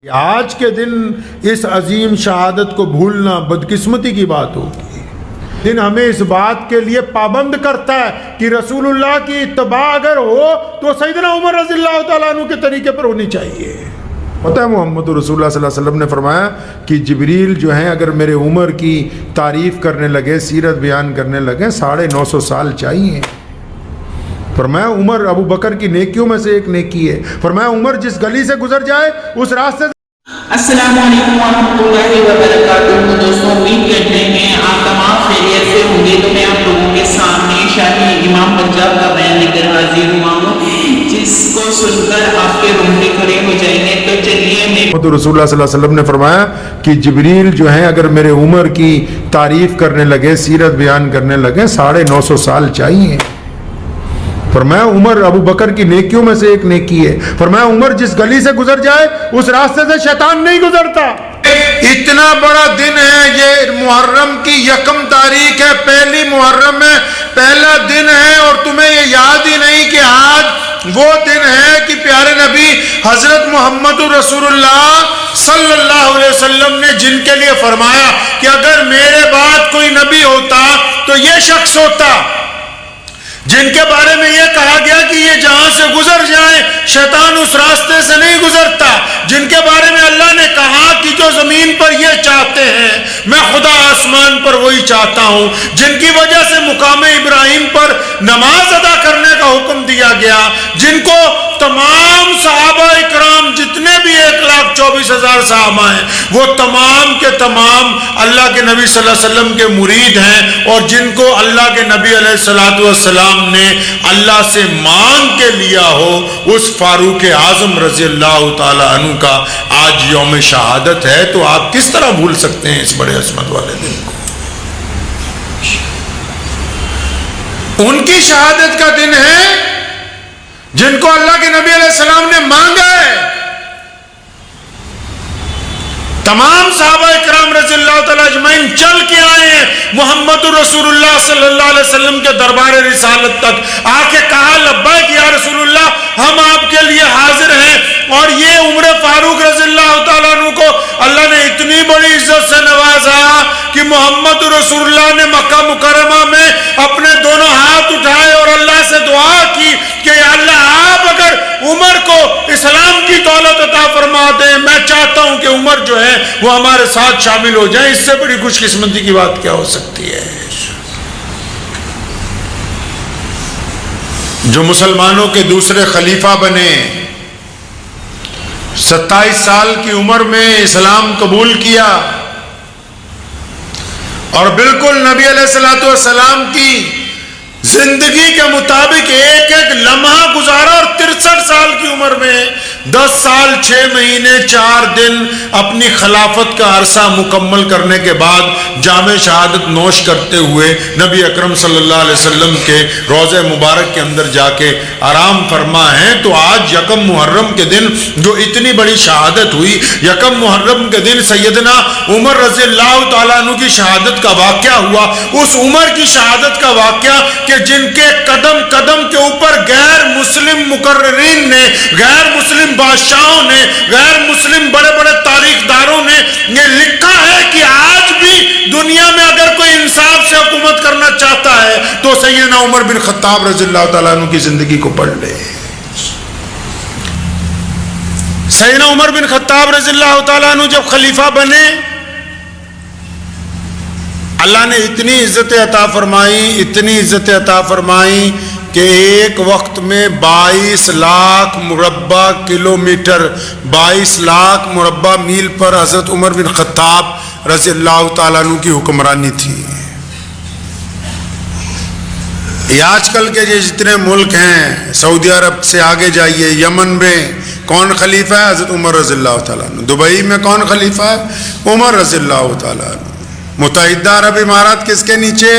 آج کے دن اس عظیم شہادت کو بھولنا بدقسمتی کی بات ہوگی۔ دن ہمیں اس بات کے لیے پابند کرتا ہے کہ رسول اللہ کی اتباع اگر ہو تو سیدنا عمر رضی اللہ تعالیٰ عنہ کے طریقے پر ہونی چاہیے۔ پتہ ہے محمد رسول اللہ صلی اللہ علیہ وسلم نے فرمایا کہ جبریل جو ہیں اگر میرے عمر کی تعریف کرنے لگے، سیرت بیان کرنے لگے، 950 سال چاہیے۔ فرمایا عمر ابو بکر کی نیکیوں میں سے ایک نیکی ہے۔ فرمایا عمر جس گلی سے گزر جائے اس راستے سے۔ السلام علیکم ورحمۃ اللہ وبرکاتہ۔ دوستوں امید کرتے ہیں آپ تمام خیریت سے ہوں گے۔ تو میں آپ لوگوں کے سامنے شاہی امام پنجاب کا بیان لے کر حاضر ہوا ہوں، جس کو سن کر آپ کے رونگٹے کھڑے ہو جائیں گے۔ تو چلیے محمد رسول اللہ صلی اللہ علیہ وسلم نے فرمایا کہ جبریل جو ہیں اگر میرے عمر کی تعریف کرنے لگے، سیرت بیان کرنے لگے، 950 سال چاہیے۔ فرمایا عمر ابو بکر کی نیکیوں میں سے ایک نیکی ہے۔ فرمایا عمر جس گلی سے گزر جائے اس راستے سے شیطان نہیں گزرتا۔ اتنا بڑا دن ہے یہ، محرم کی 1 تاریخ ہے، پہلی محرم ہے، پہلا دن ہے، اور تمہیں یہ یاد ہی نہیں کہ آج وہ دن ہے کہ پیارے نبی حضرت محمد رسول اللہ صلی اللہ علیہ وسلم نے جن کے لیے فرمایا کہ اگر میرے بعد کوئی نبی ہوتا تو یہ شخص ہوتا، جن کے بارے میں یہ کہا گیا کہ یہ جہاں سے گزر جائیں شیطان اس راستے سے نہیں گزرتا، جن کے بارے میں اللہ نے کہا کہ جو زمین پر یہ چاہتے ہیں میں خدا آسمان پر وہی چاہتا ہوں، جن کی وجہ سے مقام ابراہیم پر نماز ادا کرنے کا حکم دیا گیا، جن کو تمام صحابہ اکرام جتنے بھی 1,24,000 صحابہ ہیں وہ تمام کے تمام اللہ کے نبی صلی اللہ علیہ وسلم کے مرید ہیں، اور جن کو اللہ کے نبی علیہ الصلوۃ والسلام نے اللہ سے مانگ کے لیا ہو، اس فاروق اعظم رضی اللہ تعالی عنہ کا آج یوم شہادت ہے، تو آپ کس طرح بھول سکتے ہیں اس بڑے عظمت والے دن کو؟ ان کی شہادت کا دن ہے جن کو اللہ کے نبی علیہ السلام نے مانگا ہے۔ تمام صحابہ اکرام رضی اللہ تعالیٰ اجمعین چل کے آئے ہیں محمد رسول اللہ صلی اللہ علیہ وسلم کے دربار رسالت تک، آ کے کہا لبیک یا رسول اللہ، ہم آپ کے لیے حاضر ہیں۔ اور یہ عمر فاروق رضی اللہ تعالیٰ عنہ کو اللہ نے اتنی بڑی عزت سے نوازا کہ محمد رسول اللہ نے مکہ مکرمہ میں اپنے دونوں ہاتھ اٹھائے اور اللہ سے دعا کی کہ یا اللہ آپ اگر عمر کو اسلام کی دولت عطا فرما دیں، میں چاہتا ہوں کہ عمر جو ہے وہ ہمارے ساتھ شامل ہو جائیں۔ اس سے بڑی خوش قسمتی کی بات کیا ہو سکتی ہے؟ جو مسلمانوں کے دوسرے خلیفہ بنے، 27 سال کی عمر میں اسلام قبول کیا، اور بالکل نبی علیہ الصلوۃ والسلام کی زندگی کے مطابق ایک ایک لمحہ گزارا، اور 63 سال کی عمر میں 10 سال 6 مہینے 4 دن اپنی خلافت کا عرصہ مکمل کرنے کے بعد جام شہادت نوش کرتے ہوئے نبی اکرم صلی اللہ علیہ وسلم کے روضہ مبارک کے اندر جا کے آرام فرما ہیں۔ تو آج 1 محرم کے دن جو اتنی بڑی شہادت ہوئی، 1 محرم کے دن سیدنا عمر رضی اللہ تعالیٰ عنہ کی شہادت کا واقعہ ہوا، اس عمر کی شہادت کا واقعہ کہ جن کے قدم قدم کے اوپر غیر مسلم مقررین نے، غیر مسلم بادشاہوں نے، غیر مسلم بڑے بڑے تاریخ داروں نے یہ لکھا ہے کہ آج بھی دنیا میں اگر کوئی انصاف سے حکومت کرنا چاہتا ہے تو سیدنا عمر بن خطاب رضی اللہ تعالیٰ عنہ کی زندگی کو پڑھ لے۔ سیدنا عمر بن خطاب رضی اللہ تعالیٰ عنہ جب خلیفہ بنے، اللہ نے اتنی عزت عطا فرمائی، اتنی عزت عطا فرمائی کہ ایک وقت میں 22 لاکھ مربع کلومیٹر، 22 لاکھ مربع میل پر حضرت عمر بن خطاب رضی اللہ تعالیٰ عنہ کی حکمرانی تھی۔ یہ آج کل کے جتنے ملک ہیں، سعودی عرب سے آگے جائیے، یمن میں کون خلیفہ ہے؟ حضرت عمر رضی اللہ تعالیٰ عنہ۔ دبئی میں کون خلیفہ ہے؟ عمر رضی اللہ تعالیٰ عنہ۔ متحدہ عرب امارات کس کے نیچے؟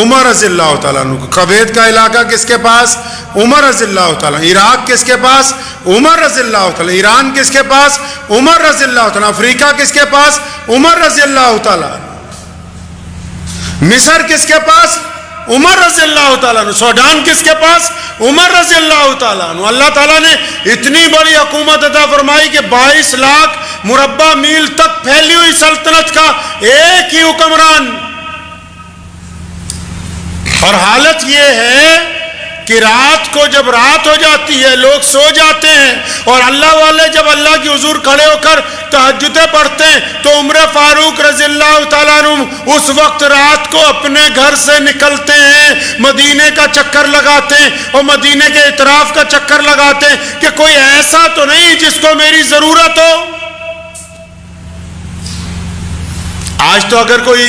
عمر رضی اللہ تعالیٰ عنہ۔ کویت کا علاقہ کس کے پاس؟ عمر رضی اللہ تعالیٰ۔ عراق کس کے پاس؟ عمر رضی اللہ تعالیٰ۔ ایران کس کے پاس؟ عمر رضی اللہ تعالیٰ۔ افریقہ کس کے پاس؟ عمر رضی اللہ تعالیٰ۔ مصر کس کے پاس؟ عمر رضی اللہ تعالیٰ عنہ. سوڈان کس کے پاس؟ عمر رضی اللہ تعالیٰ عنہ. اللہ تعالیٰ نے اتنی بڑی حکومت عطا فرمائی کہ 22 لاکھ مربع میل تک پھیلی ہوئی سلطنت کا ایک ہی حکمران. اور حالت یہ ہے کہ رات کو جب رات ہو جاتی ہے لوگ سو جاتے ہیں اور اللہ والے جب اللہ کی حضور کھڑے ہو کر تہجدیں پڑھتے ہیں تو عمر فاروق رضی اللہ تعالیٰ عنہ اس وقت رات کو اپنے گھر سے نکلتے ہیں, مدینے کا چکر لگاتے ہیں اور مدینے کے اطراف کا چکر لگاتے ہیں کہ کوئی ایسا تو نہیں جس کو میری ضرورت ہو. آج تو اگر کوئی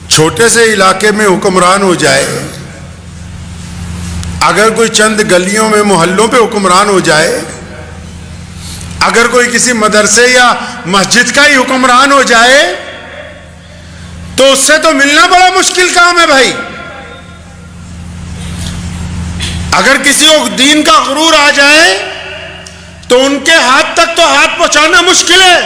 چھوٹے سے علاقے میں حکمران ہو جائے, اگر کوئی چند گلیوں میں محلوں پہ حکمران ہو جائے, اگر کوئی کسی مدرسے یا مسجد کا ہی حکمران ہو جائے تو اس سے تو ملنا بڑا مشکل کام ہے بھائی. اگر کسی کو دین کا غرور آ جائے تو ان کے ہاتھ تک تو ہاتھ پہنچانا مشکل ہے.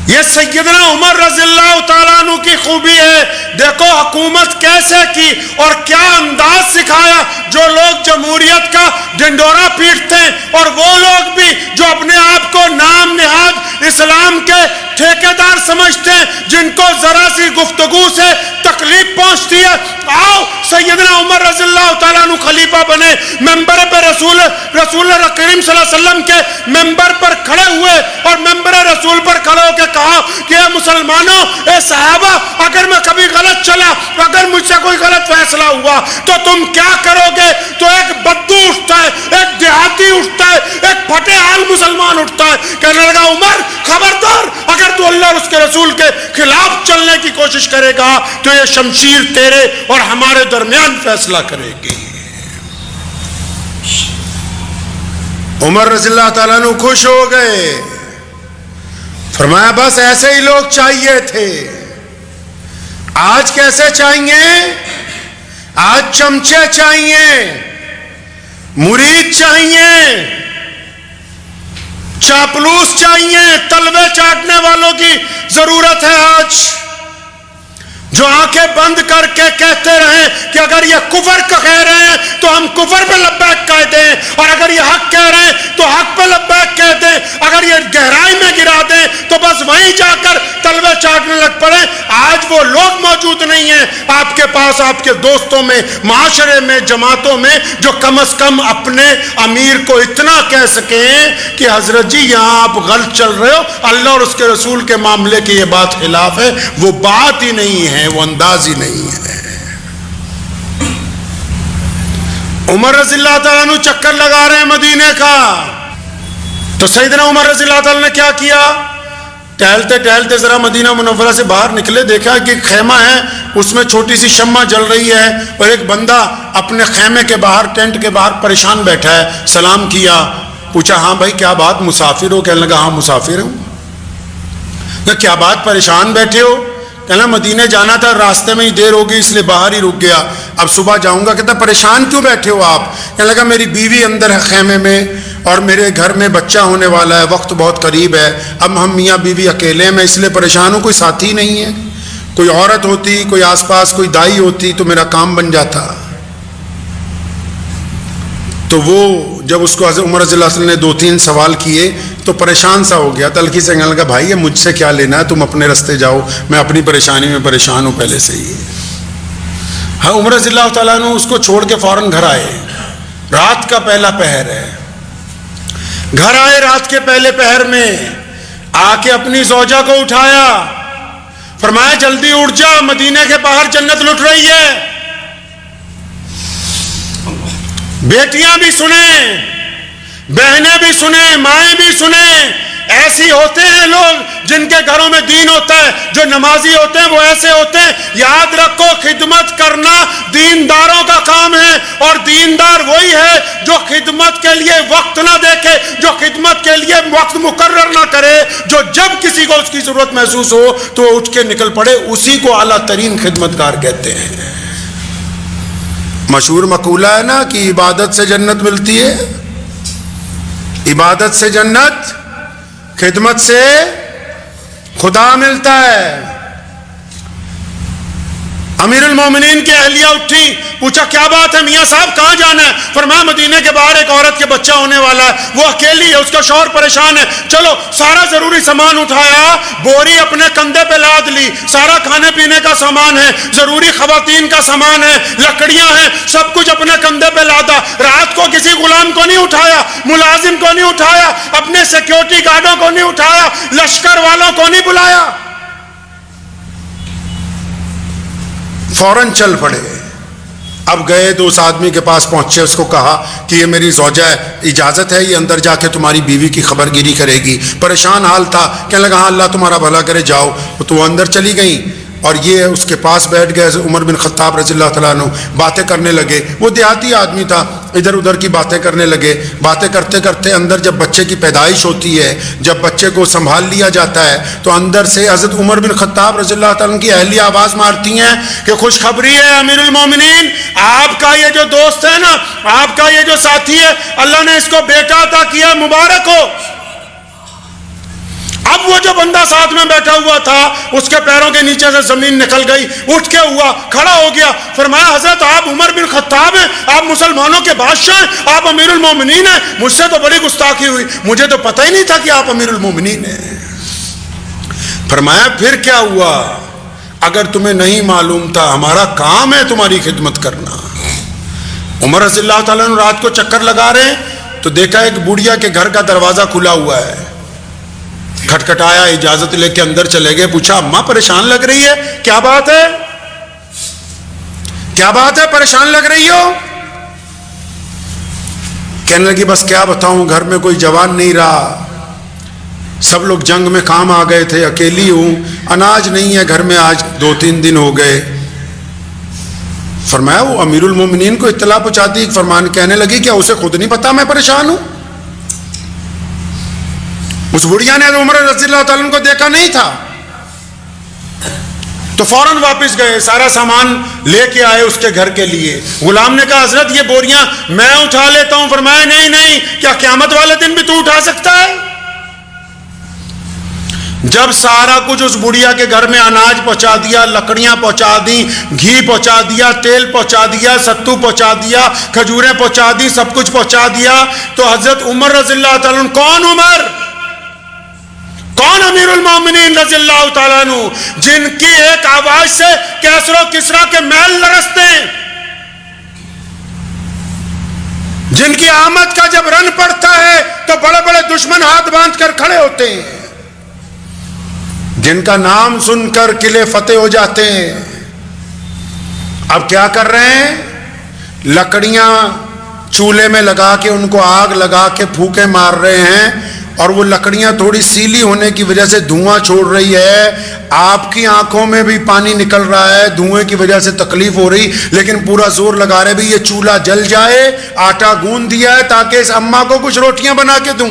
یہ سیدنا عمر رضی اللہ تعالیٰ عنہ کی خوبی ہے. دیکھو حکومت کیسے کی اور کیا انداز سکھایا. جو لوگ جمہوریت کا ڈنڈورا پیٹتے ہیں اور وہ لوگ بھی جو اپنے آپ کو نام نہاد اسلام کے ٹھیکیدار سمجھتے ہیں, جن کو ذرا سی گفتگو سے تکلیف پہنچتی ہے, آؤ سیدنا عمر رضی اللہ تعالیٰ عنہ خلیفہ بنے. ممبر پر رسول کریم صلی اللہ علیہ وسلم کے ممبر پر کھڑے ہوئے اور ممبر رسول پر کھڑے ہو کے کہا کہ اے مسلمانوں, اے صحابہ, اگر میں کبھی غلط چلا, اگر مجھ سے کوئی غلط فیصلہ ہوا تو تم کیا کرو گے؟ تو ایک بدو اٹھتا ہے, ایک دیہاتی اٹھتا ہے, ایک پھٹے حال مسلمان اٹھتا ہے, کہنے لگا عمر خبردار, اگر تو اللہ اور اس کے رسول کے خلاف چلنے کی کوشش کرے گا تو یہ شمشیر تیرے اور ہمارے درمیان فیصلہ کرے گی. عمر رضی اللہ تعالیٰ عنہ خوش ہو گئے. فرمایا بس ایسے ہی لوگ چاہیے تھے. آج کیسے چاہیے؟ آج چمچے چاہیے, مرید چاہیے, چاپلوس چاہیے, تلوے چاٹنے والوں کی ضرورت ہے آج, جو آنکھیں بند کر کے کہتے رہیں کہ اگر یہ کفر کہہ رہے ہیں تو ہم کفر پہ لبیک کہہ دیں, اور اگر یہ حق کہہ رہے ہیں تو حق پہ لبیک کہہ دیں, اگر یہ گہرائی میں گرا دیں تو بس وہیں جا کر تلوے چاٹنے لگ پڑے. آج وہ لوگ موجود نہیں ہیں آپ کے پاس, آپ کے دوستوں میں, معاشرے میں, جماعتوں میں, جو کم از کم اپنے امیر کو اتنا کہہ سکیں کہ حضرت جی یہاں آپ غلط چل رہے ہو, اللہ اور اس کے رسول کے معاملے کی یہ بات خلاف ہے. وہ بات ہی نہیں ہے, وہ انداز ہی نہیں ہے. عمر رضی اللہ تعالیٰ عنہ چکر لگا رہے ہیں مدینے کا, تو سیدنا عمر رضی اللہ تعالیٰ نے کیا کیا؟ ٹہلتے ٹہلتے ذرا مدینہ منورہ سے باہر نکلے, دیکھا کہ خیمہ ہے, اس میں چھوٹی سی شمع جل رہی ہے اور ایک بندہ اپنے خیمے کے باہر, ٹینٹ کے باہر پریشان بیٹھا ہے. سلام کیا, پوچھا ہاں بھائی کیا بات, مسافر ہو؟ کہنے لگا ہاں مسافر ہوں. کیا بات پریشان بیٹھے ہو؟ کہنا مدینے جانا تھا, راستے میں ہی دیر ہو گئی اس لیے باہر ہی رک گیا, اب صبح جاؤں گا. کہتا پریشان کیوں بیٹھے ہو آپ؟ کہنے لگا میری بیوی اندر ہے خیمے میں اور میرے گھر میں بچہ ہونے والا ہے, وقت بہت قریب ہے, اب ہم میاں بیوی اکیلے ہیں, میں اس لیے پریشان ہوں, کوئی ساتھی نہیں ہے. کوئی عورت ہوتی, کوئی آس پاس کوئی دائی ہوتی تو میرا کام بن جاتا. تو وہ جب اس کو حضرت عمر رضی اللہ عنہ نے 2-3 سوال کیے تو پریشان سا ہو گیا, تلخی سے کہنے لگا بھائی یہ مجھ سے کیا لینا ہے, تم اپنے رستے جاؤ, میں اپنی پریشانی میں پریشان ہوں پہلے سے ہی. ہاں عمر رضی اللہ تعالیٰ عنہ اس کو چھوڑ کے فوراً گھر آئے. رات کا پہلا پہر ہے, گھر آئے رات کے پہلے پہر میں, آ کے اپنی زوجہ کو اٹھایا, فرمایا جلدی اٹھ جا, مدینے کے باہر جنت لٹ رہی ہے. بیٹیاں بھی سنیں, بہنیں بھی سنیں, مائیں بھی سنیں. ایسی ہوتے ہیں لوگ جن کے گھروں میں دین ہوتا ہے, جو نمازی ہوتے ہیں وہ ایسے ہوتے ہیں. یاد رکھو خدمت کرنا دینداروں کا کام ہے, اور دیندار وہی ہے جو خدمت کے لیے وقت نہ دیکھے, جو خدمت کے لیے وقت مقرر نہ کرے, جو جب کسی کو اس کی ضرورت محسوس ہو تو وہ اٹھ کے نکل پڑے, اسی کو اعلیٰ ترین خدمتگار کہتے ہیں. مشہور مقولہ ہے نا کہ عبادت سے جنت ملتی ہے, عبادت سے جنت, خدمت سے خدا ملتا ہے. امیر المومنین کی اہلیہ اٹھی, پوچھا کیا بات ہے میاں صاحب کہاں جانا ہے؟ فرمایا مدینے کے باہر ایک عورت کے بچہ ہونے والا ہے, وہ اکیلی ہے, اس کا شوہر پریشان ہے. چلو سارا ضروری سامان اٹھایا, بوری اپنے کندھے پہ لاد لی, سارا کھانے پینے کا سامان ہے, ضروری خواتین کا سامان ہے, لکڑیاں ہیں, سب کچھ اپنے کندھے پہ لادا. رات کو کسی غلام کو نہیں اٹھایا, ملازم کو نہیں اٹھایا, اپنے سیکیورٹی گارڈوں کو نہیں اٹھایا, لشکر والوں کو نہیں بلایا, فوراً چل پڑے. اب گئے تو اس آدمی کے پاس پہنچے, اس کو کہا کہ یہ میری زوجہ ہے, اجازت ہے یہ اندر جا کے تمہاری بیوی کی خبر گیری کرے گی. پریشان حال تھا, کہنے لگا ہاں اللہ تمہارا بھلا کرے, جاؤ. تو وہ اندر چلی گئیں اور یہ اس کے پاس بیٹھ گئے. عمر بن خطاب رضی اللہ تعالیٰ عنہ باتیں کرنے لگے. وہ دیہاتی آدمی تھا, ادھر ادھر کی باتیں کرنے لگے. باتیں کرتے کرتے اندر جب بچے کی پیدائش ہوتی ہے, جب بچے کو سنبھال لیا جاتا ہے, تو اندر سے حضرت عمر بن خطاب رضی اللہ تعالیٰ عنہ کی اہلیہ آواز مارتی ہیں کہ خوشخبری ہے امیر المومنین, آپ کا یہ جو دوست ہے نا, آپ کا یہ جو ساتھی ہے, اللہ نے اس کو بیٹا عطا کیا, مبارک ہو. اب وہ جو بندہ ساتھ میں بیٹھا ہوا تھا, اس کے پیروں کے نیچے سے زمین نکل گئی, اٹھ کے ہوا, کھڑا ہو گیا. فرمایا حضرت آپ عمر بن خطاب ہیں, آپ مسلمانوں کے بادشاہ ہیں, آپ امیر المومنین ہیں. مجھ سے تو بڑی گستاخی ہوئی, مجھے تو پتہ ہی نہیں تھا کہ آپ امیر المومنین ہیں. فرمایا پھر کیا ہوا؟ اگر تمہیں نہیں معلوم تھا, ہمارا کام ہے تمہاری خدمت کرنا. عمر رضی اللہ تعالیٰ عنہ رات کو چکر لگا رہے ہیں تو دیکھا ایک بوڑھیا کے گھر کا دروازہ کھلا ہوا ہے. کھٹکھٹایا, اجازت لے کے اندر چلے گئے. پوچھا اماں پریشان لگ رہی ہے, کیا بات ہے, کیا بات ہے, پریشان لگ رہی ہو؟ کہنے لگی بس کیا بتاؤں, گھر میں کوئی جوان نہیں رہا, سب لوگ جنگ میں کام آ گئے تھے, اکیلی ہوں, اناج نہیں ہے گھر میں, آج 2-3 دن ہو گئے. فرمایا وہ امیر المومنین کو اطلاع پہنچا دی. فرمان کہنے لگی کیا اسے خود نہیں پتا میں پریشان ہوں؟ اس بڑھیا نے عمر رضی اللہ تعالیٰ عنہ کو دیکھا نہیں تھا, تو فوراً واپس گئے, سارا سامان لے کے آئے اس کے گھر کے لیے. غلام نے کہا حضرت یہ بوریاں میں اٹھا لیتا ہوں. فرمایا نہیں نہیں, کیا قیامت والے دن بھی تو اٹھا سکتا ہے؟ جب سارا کچھ اس بڑھیا کے گھر میں اناج پہنچا دیا, لکڑیاں پہنچا دی, گھی پہنچا دیا, تیل پہنچا دیا, ستو پہنچا دیا, کھجوریں پہنچا دی, سب کچھ پہنچا دیا, تو حضرت عمر رضی اللہ تعالیٰ عنہ, کون عمر, کون امیر المومنین رضی اللہ تعالیٰ عنہ, جن کی ایک آواز سے کیسر و کسریٰ کے محل لرزتے ہیں, جن کی آمد کا جب رن پڑتا ہے تو بڑے بڑے دشمن ہاتھ باندھ کر کھڑے ہوتے ہیں, جن کا نام سن کر قلعے فتح ہو جاتے ہیں. اب کیا کر رہے ہیں؟ لکڑیاں چولہے میں لگا کے ان کو آگ لگا کے پھونکے مار رہے ہیں, اور وہ لکڑیاں تھوڑی سیلی ہونے کی وجہ سے دھواں چھوڑ رہی ہے. آپ کی آنکھوں میں بھی پانی نکل رہا ہے, دھوئیں کی وجہ سے تکلیف ہو رہی, لیکن پورا زور لگا رہے بھی یہ چولہا جل جائے. آٹا گوندھ دیا ہے تاکہ اس اماں کو کچھ روٹیاں بنا کے دوں.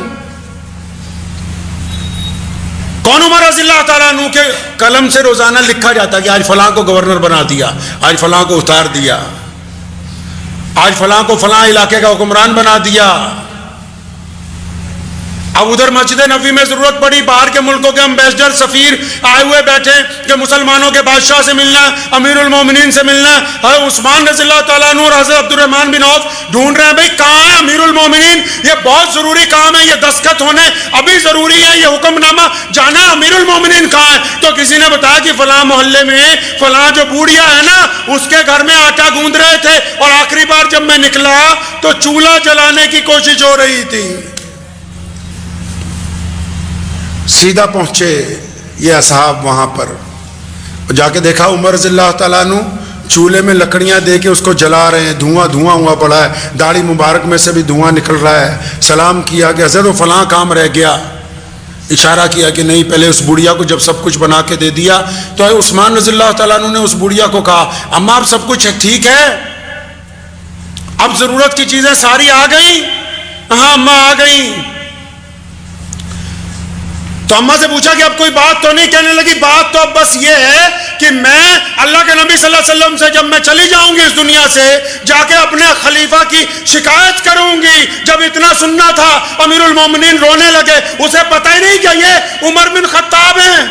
کون عمر رضی اللہ تعالیٰ عنہ کے قلم سے روزانہ لکھا جاتا کہ آج فلاں کو گورنر بنا دیا, آج فلاں کو اتار دیا, آج فلاں کو فلاں علاقے کا حکمران بنا دیا. اب ادھر مسجد نبوی میں ضرورت پڑی, باہر کے ملکوں کے امبیسڈر سفیر آئے ہوئے بیٹھے کہ مسلمانوں کے بادشاہ سے ملنا ہے, امیر المومنین سے ملنا ہے. حضرت عثمان رضی اللہ تعالیٰ عنہ اور حضرت عبد الرحمن بن عوف ڈھونڈ رہے ہیں بھائی کہاں ہے امیر المومنین, یہ بہت ضروری کام ہے, یہ دستخط ہونے ابھی ضروری ہے, یہ حکم نامہ جانا, امیر المومنین کہاں ہے؟ تو کسی نے بتایا کہ فلاں محلے میں فلاں جو بوڑھیا ہے نا, اس کے گھر میں آٹا گوندھ رہے تھے, اور آخری بار جب میں نکلا تو چولہا جلانے کی کوشش ہو رہی تھی. سیدھا پہنچے یہ اصحاب وہاں پر, جا کے دیکھا عمر رضی اللہ تعالیٰ عنہ چولہے میں لکڑیاں دے کے اس کو جلا رہے ہیں, دھواں دھواں ہوا پڑا ہے, داڑھی مبارک میں سے بھی دھواں نکل رہا ہے. سلام کیا کہ حضرت وہ فلاں کام رہ گیا. اشارہ کیا کہ نہیں, پہلے اس بڑھیا کو جب سب کچھ بنا کے دے دیا. تو عثمان رضی اللہ تعالیٰ عنہ نے اس بڑھیا کو کہا اماں اب سب کچھ ٹھیک ہے, اب ضرورت کی چیزیں ساری آ گئی؟ ہاں اماں آ گئی. تو اماں سے پوچھا کہ اب کوئی بات تو نہیں؟ کہنے لگی بات تو اب بس یہ ہے کہ میں اللہ کے نبی صلی اللہ علیہ وسلم سے جب میں چلی جاؤں گی اس دنیا سے, جا کے اپنے خلیفہ کی شکایت کروں گی. جب اتنا سننا تھا امیر المومنین رونے لگے, اسے پتہ ہی نہیں کہ یہ عمر بن خطاب ہیں.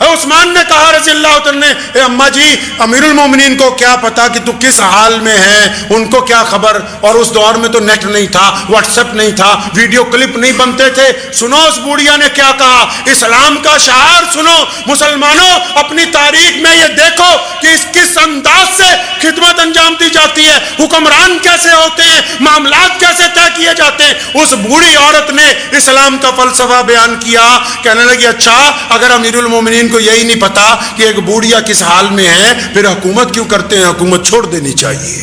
عثمان نے کہا رضی اللہ عنہ نے، اے اماں جی امیر المومنین کو کیا پتا کہ تو کس حال میں ہے، ان کو کیا خبر، اور اس دور میں تو نیٹ نہیں تھا، واٹس ایپ نہیں تھا، ویڈیو کلپ نہیں بنتے تھے۔ سنو اس بوڑھیا نے کیا کہا، اسلام کا شعار سنو، مسلمانوں اپنی تاریخ میں یہ دیکھو کہ اس کس انداز سے خدمت انجام دی جاتی ہے، حکمران کیسے ہوتے ہیں، معاملات کیسے طے کیے جاتے ہیں۔ اس بوڑھی عورت نے اسلام کا فلسفہ بیان کیا، کہنے لگی اچھا اگر امیر المومنین کو یہی نہیں پتا کہ ایک بوڑھیا کس حال میں ہے، پھر حکومت کیوں کرتے ہیں، حکومت چھوڑ دینی چاہیے۔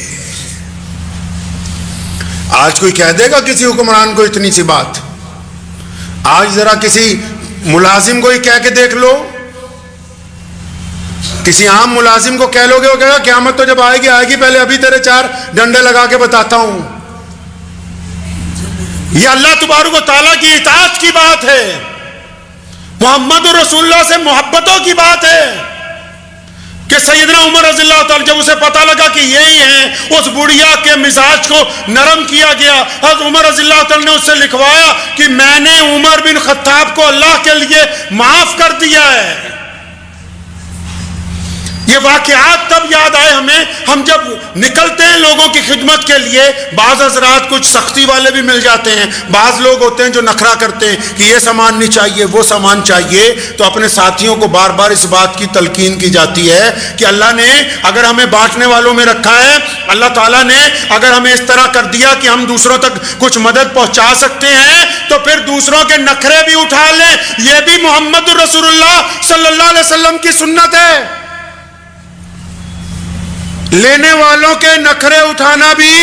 آج کوئی کہہ دے گا کسی حکمران کو اتنی سی بات؟ آج ذرا کسی ملازم کو ہی کہہ کے دیکھ لو، کسی عام ملازم کو کہہ لو گے، وہ کہے گا قیامت تو جب آئے گی پہلے ابھی تیرے 4 ڈنڈے لگا کے بتاتا ہوں۔ یہ اللہ تبارک و تعالیٰ کی اطاعت کی بات ہے، محمد رسول اللہ سے محبتوں کی بات ہے کہ سیدنا عمر رضی اللہ تعالیٰ جب اسے پتہ لگا کہ یہی ہیں، اس بڑھیا کے مزاج کو نرم کیا گیا۔ حضرت عمر رضی اللہ تعالیٰ نے اس سے لکھوایا کہ میں نے عمر بن خطاب کو اللہ کے لیے معاف کر دیا ہے۔ یہ واقعات تب یاد آئے ہمیں، ہم جب نکلتے ہیں لوگوں کی خدمت کے لیے۔ بعض حضرات کچھ سختی والے بھی مل جاتے ہیں، بعض لوگ ہوتے ہیں جو نخرہ کرتے ہیں کہ یہ سامان نہیں چاہیے، وہ سامان چاہیے، تو اپنے ساتھیوں کو بار بار اس بات کی تلقین کی جاتی ہے کہ اللہ نے اگر ہمیں بانٹنے والوں میں رکھا ہے، اللہ تعالیٰ نے اگر ہمیں اس طرح کر دیا کہ ہم دوسروں تک کچھ مدد پہنچا سکتے ہیں، تو پھر دوسروں کے نخرے بھی اٹھا لیں۔ یہ بھی محمد رسول اللہ صلی اللہ علیہ وسلم کی سنت ہے، لینے والوں کے نخرے اٹھانا بھی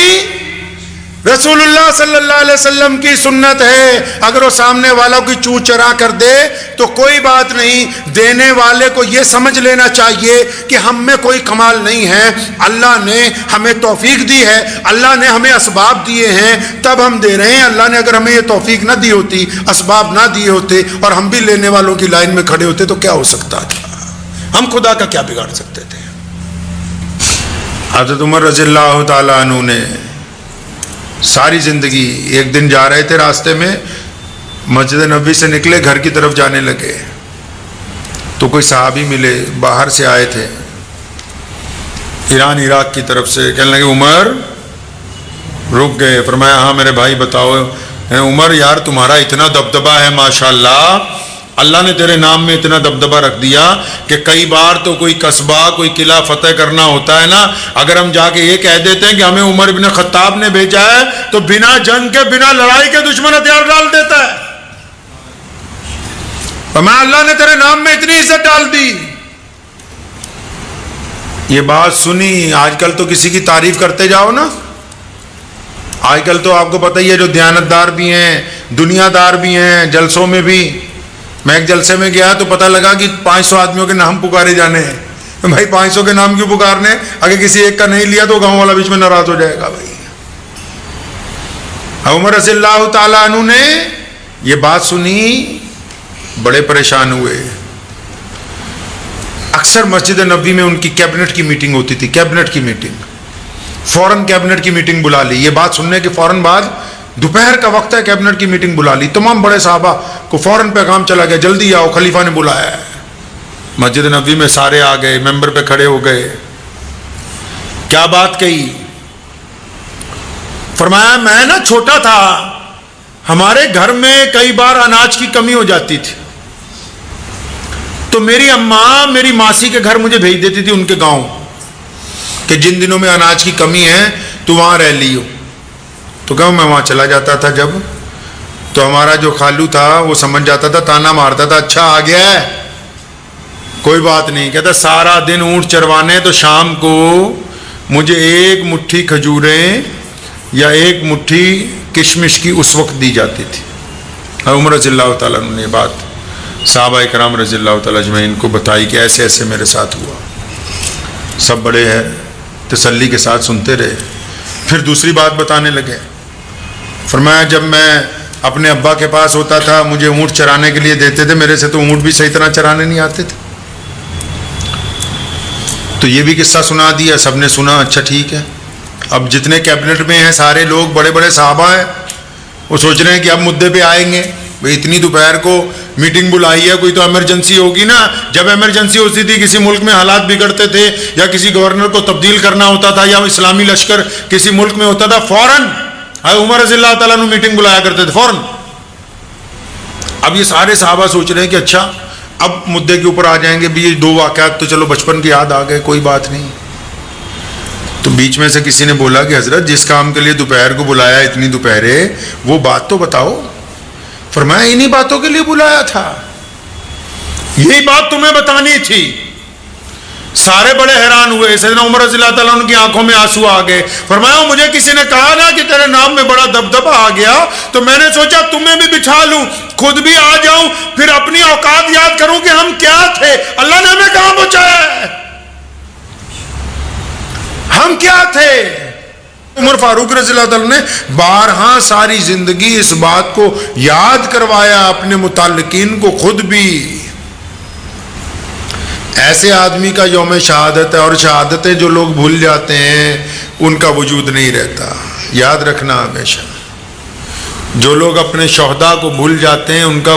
رسول اللہ صلی اللہ علیہ وسلم کی سنت ہے۔ اگر وہ سامنے والا کوئی چو چرا کر دے تو کوئی بات نہیں، دینے والے کو یہ سمجھ لینا چاہیے کہ ہم میں کوئی کمال نہیں ہے، اللہ نے ہمیں توفیق دی ہے، اللہ نے ہمیں اسباب دیے ہیں تب ہم دے رہے ہیں۔ اللہ نے اگر ہمیں یہ توفیق نہ دی ہوتی، اسباب نہ دیے ہوتے اور ہم بھی لینے والوں کی لائن میں کھڑے ہوتے تو کیا ہو سکتا تھا؟ ہم خدا کا کیا بگاڑ سکتے تھے؟ حضرت عمر رضی اللہ تعالیٰ عنہ نے ساری زندگی، ایک دن جا رہے تھے راستے میں، مسجد نبوی سے نکلے، گھر کی طرف جانے لگے تو کوئی صحابی ملے، باہر سے آئے تھے ایران عراق کی طرف سے، کہنے لگے عمر، رک گئے، فرمایا ہاں میرے بھائی بتاؤ۔ عمر یار تمہارا اتنا دبدبہ ہے ماشاءاللہ، اللہ نے تیرے نام میں اتنا دبدبہ رکھ دیا کہ کئی بار تو کوئی قصبہ، کوئی قلعہ فتح کرنا ہوتا ہے نا، اگر ہم جا کے یہ کہہ دیتے ہیں کہ ہمیں عمر بن خطاب نے بھیجا ہے تو بنا جنگ کے، بنا لڑائی کے دشمن ہتھیار ڈال دیتا ہے۔ فرمایا اللہ نے تیرے نام میں اتنی عزت ڈال دی۔ یہ بات سنی، آج کل تو کسی کی تعریف کرتے جاؤ نا، آج کل تو آپ کو پتہ ہی ہے جو دیانت دار بھی ہیں، دنیا دار بھی ہیں، جلسوں میں بھی، میں ایک جلسے میں گیا تو پتہ لگا کہ 500 آدمیوں کے نام پکارے جانے ہیں۔ بھائی 500 کے نام کیوں پکارنے؟ اگر کسی ایک کا نہیں لیا تو گاؤں والا بیچ میں ناراض ہو جائے گا۔ بھائی عمر رضی اللہ تعالیٰ عنہ نے یہ بات سنی، بڑے پریشان ہوئے۔ اکثر مسجد نبوی میں ان کی کیبنٹ کی میٹنگ ہوتی تھی، کیبنٹ کی میٹنگ، فوراً کیبنٹ کی میٹنگ بلا لی۔ یہ بات سننے کے فوراً بعد دوپہر کا وقت ہے، کیبنٹ کی میٹنگ بلا لی، تمام بڑے صحابہ کو فوراً پیغام چلا گیا جلدی آؤ، خلیفہ نے بلایا ہے۔ مسجد نبوی میں سارے آ گئے، ممبر پہ کھڑے ہو گئے۔ کیا بات کہی؟ فرمایا میں نا چھوٹا تھا، ہمارے گھر میں کئی بار اناج کی کمی ہو جاتی تھی تو میری اماں میری ماسی کے گھر مجھے بھیج دیتی تھی ان کے گاؤں کہ جن دنوں میں اناج کی کمی ہے تو وہاں رہ لیو۔ تو کہوں میں وہاں چلا جاتا تھا جب، تو ہمارا جو خالو تھا وہ سمجھ جاتا تھا، تانا مارتا تھا، اچھا آ گیا ہے کوئی بات نہیں، کہتا سارا دن اونٹ چروانے تو شام کو مجھے ایک مٹھی کھجوریں یا ایک مٹھی کشمش کی اس وقت دی جاتی تھی۔ عمر رضی اللہ تعالیٰ عنہ نے بات صحابہ کرام رضی اللہ تعالیٰ اجمعین کو بتائی کہ ایسے ایسے میرے ساتھ ہوا۔ سب بڑے ہیں تسلی کے ساتھ سنتے رہے۔ پھر دوسری بات بتانے لگے، فرمایا جب میں اپنے ابا کے پاس ہوتا تھا مجھے اونٹ چرانے کے لیے دیتے تھے، میرے سے تو اونٹ بھی صحیح طرح چرانے نہیں آتے تھے۔ تو یہ بھی قصہ سنا دیا، سب نے سنا، اچھا ٹھیک ہے۔ اب جتنے کیبنٹ میں ہیں سارے لوگ بڑے بڑے صحابہ ہیں، وہ سوچ رہے ہیں کہ اب مدعے پہ آئیں گے، بھئی اتنی دوپہر کو میٹنگ بلائی ہے, کوئی تو ایمرجنسی ہوگی نا. جب ایمرجنسی ہوتی تھی, کسی ملک میں حالات بگڑتے تھے یا کسی گورنر کو تبدیل کرنا ہوتا تھا یا اسلامی لشکر کسی ملک میں ہوتا تھا, فوراً عمر رضی اللہ تعالیٰ عنہ میٹنگ بلایا کرتے تھے فوراً. اب یہ سارے صحابہ سوچ رہے ہیں کہ اچھا اب مدعے کے اوپر آ جائیں گے. بھی یہ 2 واقعات تو چلو بچپن کی یاد آ گئے, کوئی بات نہیں. تو بیچ میں سے کسی نے بولا کہ حضرت جس کام کے لیے دوپہر کو بلایا اتنی دوپہرے, وہ بات تو بتاؤ. فرمایا انہی باتوں کے لیے بلایا تھا, یہی بات تمہیں بتانی تھی. سارے بڑے حیران ہوئے. سیدنا عمر رضی اللہ تعالیٰ عنہ کی آنکھوں میں آنسو آ گئے. فرمایا مجھے کسی نے کہا نا کہ تیرے نام میں بڑا دبدبہ آ گیا, تو میں نے سوچا تمہیں بھی بٹھا لوں, خود بھی آ جاؤں, پھر اپنی اوقات یاد کروں کہ ہم کیا تھے, اللہ نے ہمیں کہاں پہنچایا ہے, ہم کیا تھے. عمر فاروق رضی اللہ تعالیٰ نے بارہا ساری زندگی اس بات کو یاد کروایا اپنے متعلقین کو. خود بھی ایسے آدمی کا یوم شہادت ہے, اور شہادتیں جو لوگ بھول جاتے ہیں ان کا وجود نہیں رہتا. یاد رکھنا ہمیشہ, جو لوگ اپنے شہداء کو بھول جاتے ہیں ان کا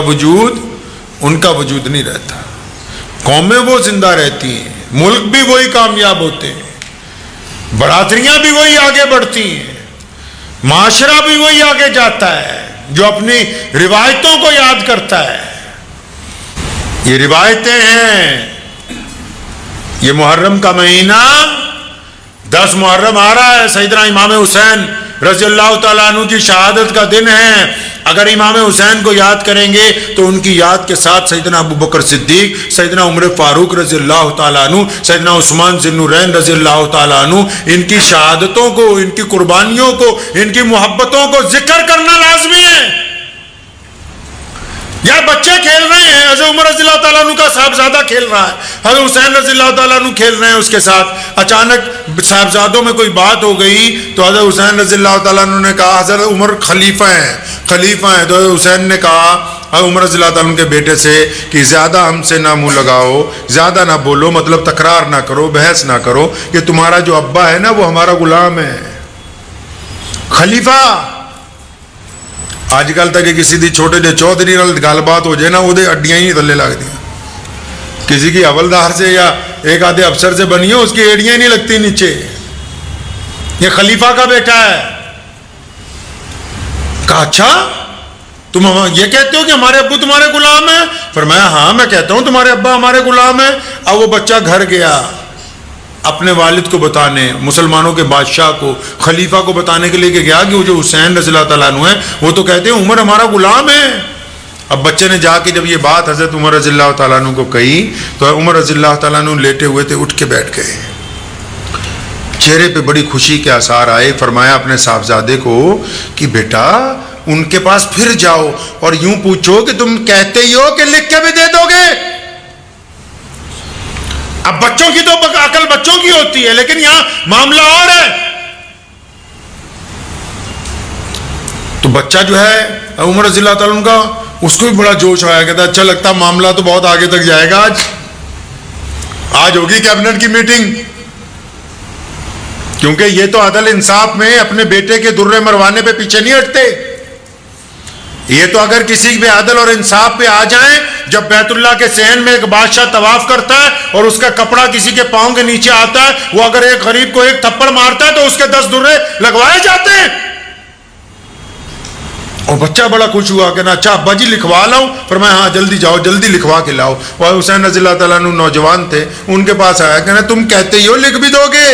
وجود نہیں رہتا. قومیں وہ زندہ رہتی ہیں, ملک بھی وہی کامیاب ہوتے ہیں, برادریاں بھی وہی آگے بڑھتی ہیں, معاشرہ بھی وہی آگے جاتا ہے جو اپنی روایتوں کو یاد کرتا ہے. یہ روایتیں ہیں. یہ محرم کا مہینہ 10 محرم آ رہا ہے, سیدنا امام حسین رضی اللہ تعالیٰ عنہ کی شہادت کا دن ہے. اگر امام حسین کو یاد کریں گے تو ان کی یاد کے ساتھ سیدنا ابو بکر صدیق, سیدنا عمر فاروق رضی اللہ تعالیٰ عنہ, سیدنا عثمان ذی النورین رضی اللہ تعالیٰ عنہ, ان کی شہادتوں کو, ان کی قربانیوں کو, ان کی محبتوں کو ذکر کرنا لازمی ہے. یار بچے کھیل رہے ہیں, حضرت عمر رضی اللہ تعالیٰ عنہ کا صاحبزادہ کھیل رہا ہے, حضرت حسین رضی اللہ تعالیٰ عنہ کھیل رہے ہیں اس کے ساتھ. اچانک صاحبزادوں میں کوئی بات ہو گئی تو حضرت حسین رضی اللہ تعالیٰ عنہ نے کہا حضرت عمر خلیفہ ہیں. تو حضرت حسین نے کہا حضرت عمر رضی اللہ تعالیٰ عنہ کے بیٹے سے کہ زیادہ ہم سے نہ منہ لگاؤ, زیادہ نہ بولو, مطلب تکرار نہ کرو, بحث نہ کرو, کہ تمہارا جو ابا ہے نا وہ ہمارا غلام ہے. خلیفہ آج کل تک کسی دی چھوٹے جے چودھری نال گل بات ہو جائے نا, وہ اڈیاں ہی تھلے لگ دیا. کسی کی حوالدار سے یا ایک آدھے افسر سے بنی ہو, اس کی ایڑیاں ہی نہیں لگتی نیچے. یہ خلیفہ کا بیٹا ہے. کہا اچھا تم یہ کہتے ہو کہ ہمارے ابو تمہارے غلام ہیں؟ فرمایا ہاں میں کہتا ہوں تمہارے ابا ہمارے غلام ہیں. اب وہ بچہ گھر گیا اپنے والد کو بتانے, مسلمانوں کے بادشاہ کو, خلیفہ کو بتانے کے لیے کہ گیا کہ وہ جو حسین رضی اللہ تعالیٰ عنہ ہیں وہ تو کہتے ہیں عمر ہمارا غلام ہے. اب بچے نے جا کے جب یہ بات حضرت عمر رضی اللہ تعالیٰ عنہ کو کہی تو عمر رضی اللہ تعالیٰ عنہ لیٹے ہوئے تھے, اٹھ کے بیٹھ گئے, چہرے پہ بڑی خوشی کے آثار آئے. فرمایا اپنے صاحبزادے کو کہ بیٹا ان کے پاس پھر جاؤ اور یوں پوچھو کہ تم کہتے ہی ہو کہ لکھ کے بھی دے دو گے. اب بچوں کی تو عقل بچوں کی ہوتی ہے, لیکن یہاں معاملہ اور ہے. تو بچہ جو ہے عمر رضی اللہ تعالیٰ عنہ کا, اس کو بھی بڑا جوش آیا, کہتا اچھا لگتا معاملہ تو بہت آگے تک جائے گا. آج ہوگی کیبنٹ کی میٹنگ, کیونکہ یہ تو عدل انصاف میں اپنے بیٹے کے درے مروانے پہ پیچھے نہیں ہٹتے. یہ تو اگر کسی پہ عدل اور انصاف پہ آ جائیں, جب بیت اللہ کے صحن میں ایک بادشاہ طواف کرتا ہے اور اس کا کپڑا کسی کے پاؤں کے نیچے آتا ہے, وہ اگر ایک غریب کو ایک تھپڑ مارتا ہے تو اس کے 10 درے لگوائے جاتے ہیں. اور بچہ بڑا خوش ہوا کہ نا اچھا ابا جی لکھوا لاؤں. فرمایا ہاں جلدی جاؤ, جلدی لکھوا کے لاؤ. اور حسین رضی اللہ تعالیٰ عنہ نوجوان تھے, ان کے پاس آیا کہ نا تم کہتے ہی ہو لکھ بھی دو گے.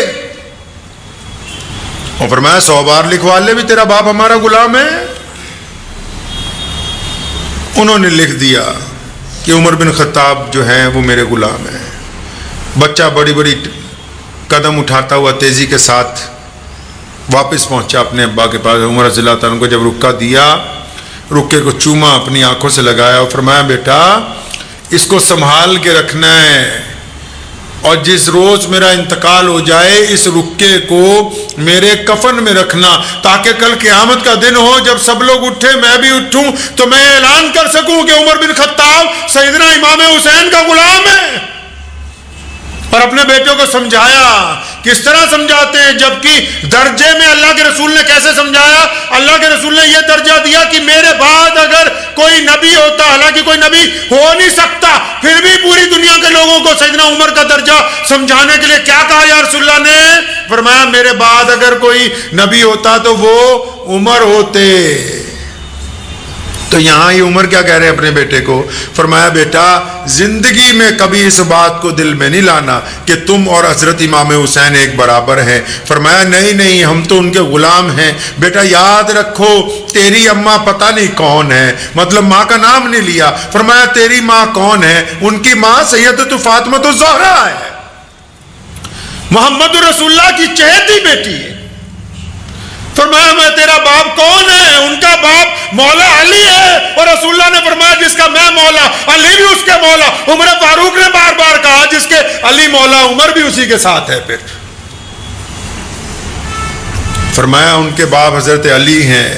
اور فرمایا 100 بار لکھوا لے بھی تیرا باپ ہمارا غلام ہے. انہوں نے لکھ دیا کہ عمر بن خطاب جو ہیں وہ میرے غلام ہیں. بچہ بڑی بڑی قدم اٹھاتا ہوا تیزی کے ساتھ واپس پہنچا اپنے ابا کے پاس. عمر رضی اللہ تعالیٰ کو جب رکا دیا, رکے کو چوما, اپنی آنکھوں سے لگایا اور فرمایا بیٹا اس کو سنبھال کے رکھنا ہے, اور جس روز میرا انتقال ہو جائے اس رکے کو میرے کفن میں رکھنا, تاکہ کل قیامت کا دن ہو, جب سب لوگ اٹھے میں بھی اٹھوں تو میں اعلان کر سکوں کہ عمر بن خطاب سیدنا امام حسین کا غلام ہے. اور اپنے بیٹوں کو سمجھایا. کس طرح سمجھاتے ہیں؟ جبکہ درجے میں اللہ کے رسول نے کیسے سمجھایا؟ اللہ کے رسول نے یہ درجہ دیا کہ میرے بعد اگر کوئی نبی ہوتا، حالانکہ کوئی نبی ہو نہیں سکتا، پھر بھی پوری دنیا کے لوگوں کو سیدنا عمر کا درجہ سمجھانے کے لیے کیا کہا یا رسول اللہ نے؟ فرمایا میرے بعد اگر کوئی نبی ہوتا تو وہ عمر ہوتے. تو یہاں یہ عمر کیا کہہ رہے ہیں اپنے بیٹے کو؟ فرمایا بیٹا زندگی میں کبھی اس بات کو دل میں نہیں لانا کہ تم اور حضرت امام حسین ایک برابر ہیں. فرمایا نہیں ہم تو ان کے غلام ہیں. بیٹا یاد رکھو تیری اماں پتہ نہیں کون ہے، مطلب ماں کا نام نہیں لیا. فرمایا تیری ماں کون ہے؟ ان کی ماں سیدۃ فاطمہ الزہرا ہے، محمد رسول اللہ کی چہیتی بیٹی ہے. فرمایا میں تیرا باپ کون ہے؟ ان کا باپ مولا علی ہے. اور رسول اللہ نے فرمایا جس کا میں مولا، علی بھی اس کے مولا. عمر فاروق نے بار بار کہا جس کے علی مولا، عمر بھی اسی کے ساتھ ہے. پھر فرمایا ان کے باپ حضرت علی ہیں.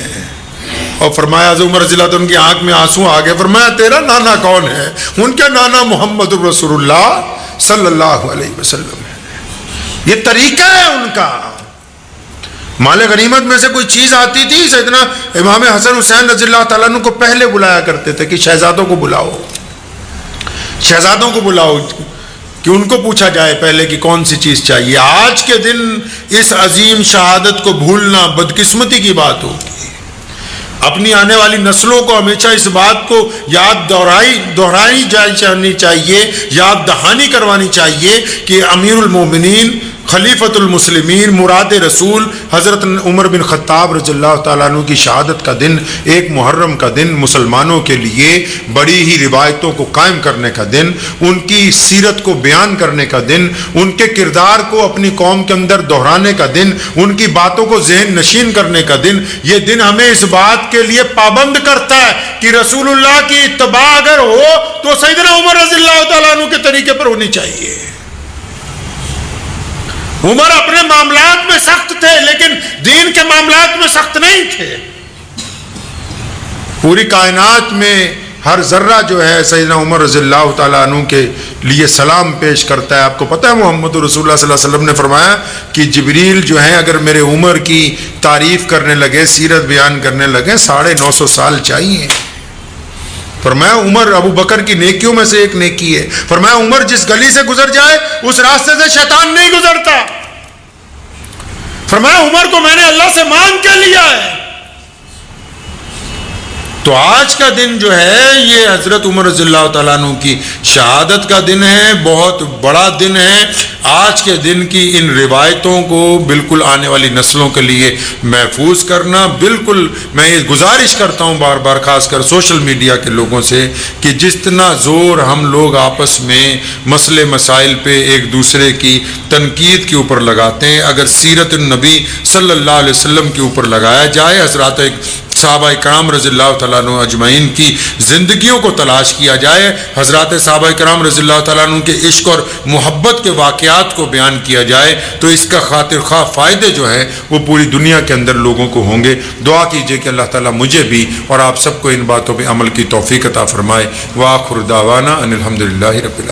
اور فرمایا حضرت عمر رضی اللہ عنہ کی آنکھ میں آنسو آ گئے. فرمایا تیرا نانا کون ہے؟ ان کے نانا محمد رسول اللہ صلی اللہ علیہ وسلم ہے. یہ طریقہ ہے ان کا. مال غنیمت میں سے کوئی چیز آتی تھی، سیدنا امام حسن حسین رضی اللہ تعالیٰ عنہ کو پہلے بلایا کرتے تھے کہ شہزادوں کو بلاؤ، شہزادوں کو بلاؤ، کہ ان کو پوچھا جائے پہلے کہ کون سی چیز چاہیے. آج کے دن اس عظیم شہادت کو بھولنا بدقسمتی کی بات ہوگی. اپنی آنے والی نسلوں کو ہمیشہ اس بات کو یاد دہرائی جانی چاہیے، یاد دہانی کروانی چاہیے کہ امیر المومنین خلیفۃ المسلمین مراد رسول حضرت عمر بن خطاب رضی اللہ تعالیٰ عنہ کی شہادت کا دن، ایک محرم کا دن، مسلمانوں کے لیے بڑی ہی روایتوں کو قائم کرنے کا دن، ان کی سیرت کو بیان کرنے کا دن، ان کے کردار کو اپنی قوم کے اندر دہرانے کا دن، ان کی باتوں کو ذہن نشین کرنے کا دن. یہ دن ہمیں اس بات کے لیے پابند کرتا ہے کہ رسول اللہ کی اتباع اگر ہو تو سیدنا عمر رضی اللہ تعالیٰ عنہ کے طریقے پر ہونی چاہیے. عمر اپنے معاملات میں سخت تھے لیکن دین کے معاملات میں سخت نہیں تھے. پوری کائنات میں ہر ذرہ جو ہے سیدنا عمر رضی اللہ تعالیٰ عنہ کے لیے سلام پیش کرتا ہے. آپ کو پتہ ہے محمد رسول اللہ صلی اللہ علیہ وسلم نے فرمایا کہ جبریل جو ہیں اگر میرے عمر کی تعریف کرنے لگے، سیرت بیان کرنے لگے، 950 سال چاہیے. فرمایا عمر ابو بکر کی نیکیوں میں سے ایک نیکی ہے. فرمایا عمر جس گلی سے گزر جائے اس راستے سے شیطان نہیں گزرتا. فرمایا عمر کو میں نے اللہ سے مانگ کے لیا ہے. تو آج کا دن جو ہے یہ حضرت عمر رضی اللہ تعالیٰ عنہ کی شہادت کا دن ہے، بہت بڑا دن ہے. آج کے دن کی ان روایتوں کو بالکل آنے والی نسلوں کے لیے محفوظ کرنا. بالکل میں یہ گزارش کرتا ہوں بار بار خاص کر سوشل میڈیا کے لوگوں سے کہ جتنا زور ہم لوگ آپس میں مسئلے مسائل پہ ایک دوسرے کی تنقید کے اوپر لگاتے ہیں، اگر سیرت النبی صلی اللہ علیہ وسلم کے اوپر لگایا جائے، حضرات صحابہ کرام رضی اللہ تعالیٰ عنہ اجمعین کی زندگیوں کو تلاش کیا جائے، حضرات صحابہ کرام رضی اللہ تعالیٰ عنہ کے عشق اور محبت کے واقعات کو بیان کیا جائے تو اس کا خاطر خواہ فائدے جو ہیں وہ پوری دنیا کے اندر لوگوں کو ہوں گے. دعا کیجئے کہ اللہ تعالیٰ مجھے بھی اور آپ سب کو ان باتوں پہ عمل کی توفیق عطا فرمائے. وآخر دعوانا ان الحمدللہ رب العالمین.